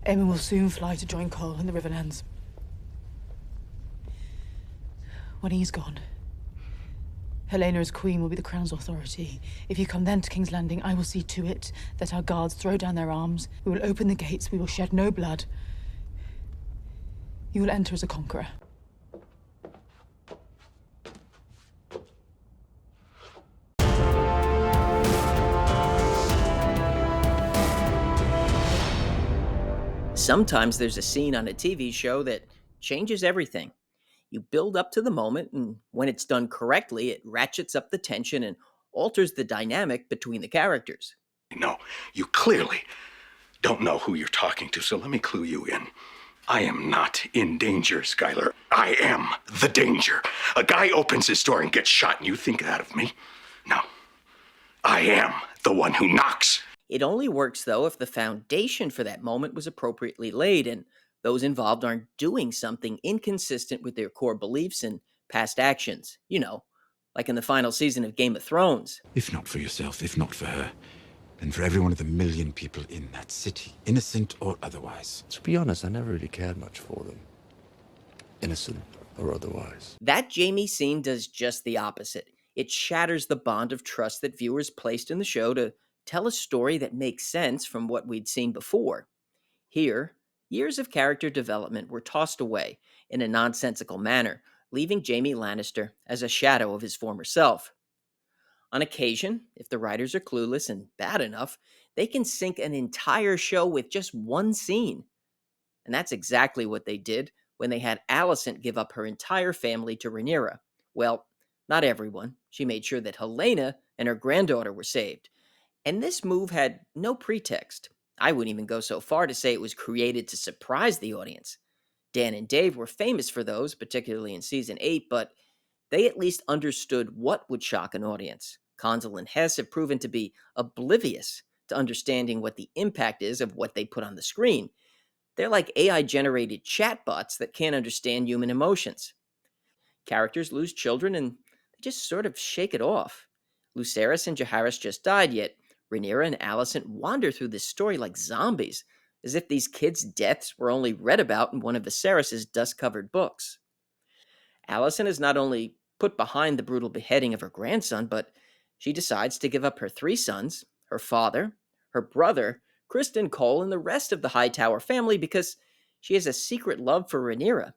Aemon will soon fly to join Cole in the Riverlands. When he's gone, Rhaenyra as queen will be the crown's authority. If you come then to King's Landing, I will see to it that our guards throw down their arms. We will open the gates. We will shed no blood. You will enter as a conqueror. Sometimes there's a scene on a TV show that changes everything. You build up to the moment, and when it's done correctly, it ratchets up the tension and alters the dynamic between the characters. No, you clearly don't know who you're talking to, so let me clue you in. I am not in danger, Skylar. I am the danger. A guy opens his door and gets shot, and you think that of me? No. I am the one who knocks. It only works, though, if the foundation for that moment was appropriately laid and those involved aren't doing something inconsistent with their core beliefs and past actions. You know, like in the final season of Game of Thrones. If not for yourself, if not for her, then for every one of the million people in that city, innocent or otherwise. To be honest, I never really cared much for them. Innocent or otherwise. That Jaime scene does just the opposite. It shatters the bond of trust that viewers placed in the show to tell a story that makes sense from what we'd seen before. Here, years of character development were tossed away in a nonsensical manner, leaving Jaime Lannister as a shadow of his former self. On occasion, if the writers are clueless and bad enough, they can sink an entire show with just one scene. And that's exactly what they did when they had Alicent give up her entire family to Rhaenyra. Well, not everyone. She made sure that Helena and her granddaughter were saved. And this move had no pretext. I wouldn't even go so far to say it was created to surprise the audience. Dan and Dave were famous for those, particularly in season 8, but they at least understood what would shock an audience. Condell and Hess have proven to be oblivious to understanding what the impact is of what they put on the screen. They're like AI-generated chatbots that can't understand human emotions. Characters lose children and they just sort of shake it off. Lucerys and Jaehaerys just died, yet Rhaenyra and Alicent wander through this story like zombies, as if these kids' deaths were only read about in one of Viserys' dust-covered books. Alicent is not only put behind the brutal beheading of her grandson, but she decides to give up her 3 sons, her father, her brother, Criston Cole, and the rest of the Hightower family because she has a secret love for Rhaenyra.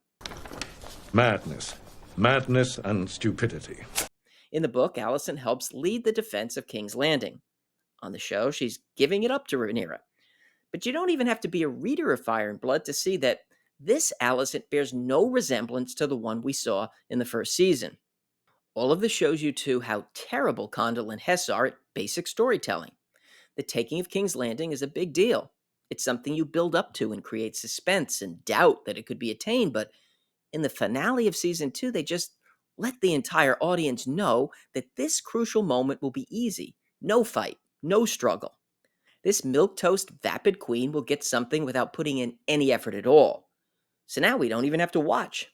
Madness. Madness and stupidity. In the book, Alicent helps lead the defense of King's Landing. On the show, she's giving it up to Rhaenyra. But you don't even have to be a reader of Fire and Blood to see that this Alicent bears no resemblance to the one we saw in the first season. All of this shows you, too, how terrible Condell and Hess are at basic storytelling. The taking of King's Landing is a big deal. It's something you build up to and create suspense and doubt that it could be attained, but in the finale of season 2, they just let the entire audience know that this crucial moment will be easy. No fight, no struggle. This milquetoast vapid queen will get something without putting in any effort at all. So now we don't even have to watch.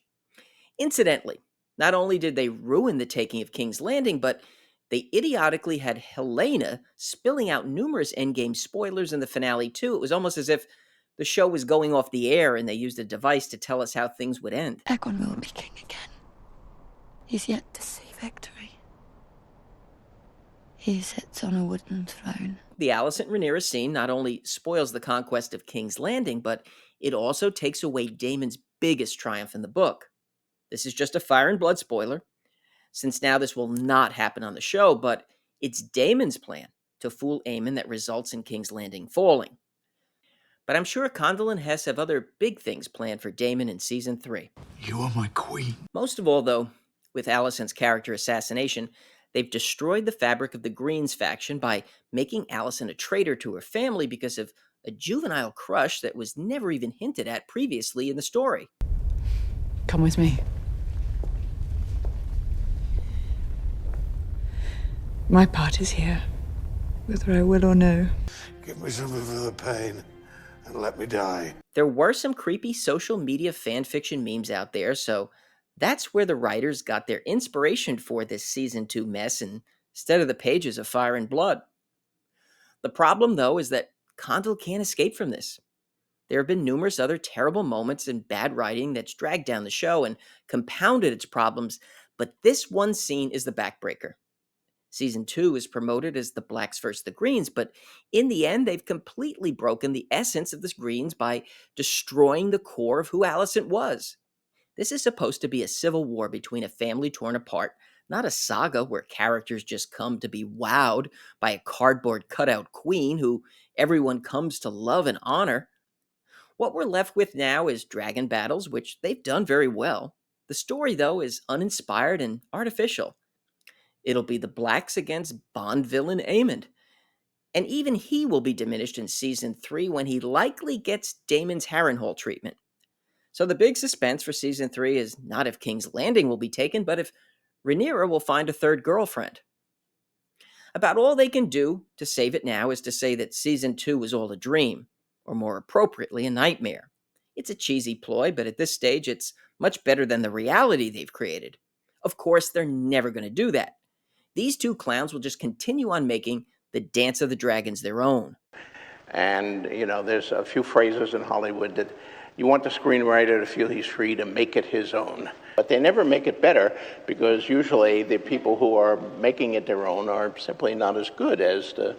Incidentally, not only did they ruin the taking of King's Landing, but they idiotically had Helena spilling out numerous endgame spoilers in the finale too. It was almost as if the show was going off the air and they used a device to tell us how things would end. Aegon will be king again. He's yet to see victory. He sits on a wooden throne. The Alicent Rhaenyra scene not only spoils the conquest of King's Landing, but it also takes away Daemon's biggest triumph in the book. This is just a Fire and Blood spoiler, since now this will not happen on the show, but it's Daemon's plan to fool Aemon that results in King's Landing falling. But I'm sure Condell and Hess have other big things planned for Daemon in Season 3. You are my queen. Most of all, though, with Alicent's character assassination, they've destroyed the fabric of the Greens faction by making Alicent a traitor to her family because of a juvenile crush that was never even hinted at previously in the story. Come with me. My part is here, whether I will or no. Give me some of the pain and let me die. There were some creepy social media fanfiction memes out there, so that's where the writers got their inspiration for this Season 2 mess instead of the pages of Fire and Blood. The problem, though, is that Condell can't escape from this. There have been numerous other terrible moments and bad writing that's dragged down the show and compounded its problems, but this one scene is the backbreaker. Season 2 is promoted as the Blacks versus the Greens, but in the end, they've completely broken the essence of the Greens by destroying the core of who Alicent was. This is supposed to be a civil war between a family torn apart, not a saga where characters just come to be wowed by a cardboard cutout queen who everyone comes to love and honor. What we're left with now is dragon battles, which they've done very well. The story, though, is uninspired and artificial. It'll be the Blacks against Bond villain Aemond. And even he will be diminished in Season 3 when he likely gets Daemon's Harrenhal treatment. So the big suspense for Season 3 is not if King's Landing will be taken, but if Rhaenyra will find a third girlfriend. About all they can do to save it now is to say that Season 2 was all a dream, or more appropriately, a nightmare. It's a cheesy ploy, but at this stage it's much better than the reality they've created. Of course, they're never going to do that. These two clowns will just continue on making the Dance of the Dragons their own. And, there's a few phrases in Hollywood that you want the screenwriter to feel he's free to make it his own. But they never make it better because usually the people who are making it their own are simply not as good as the...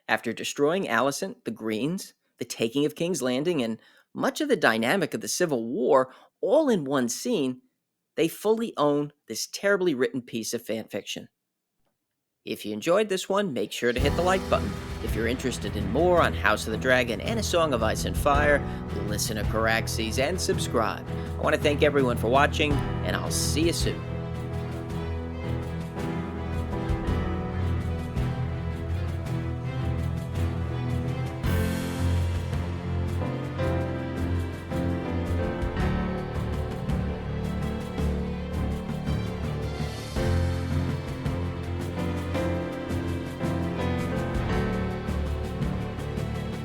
After destroying Alicent, the Greens, the taking of King's Landing, and much of the dynamic of the Civil War, all in one scene, they fully own this terribly written piece of fan fiction. If you enjoyed this one, make sure to hit the like button. If you're interested in more on House of the Dragon and A Song of Ice and Fire, listen to Caraxes and subscribe. I want to thank everyone for watching, and I'll see you soon.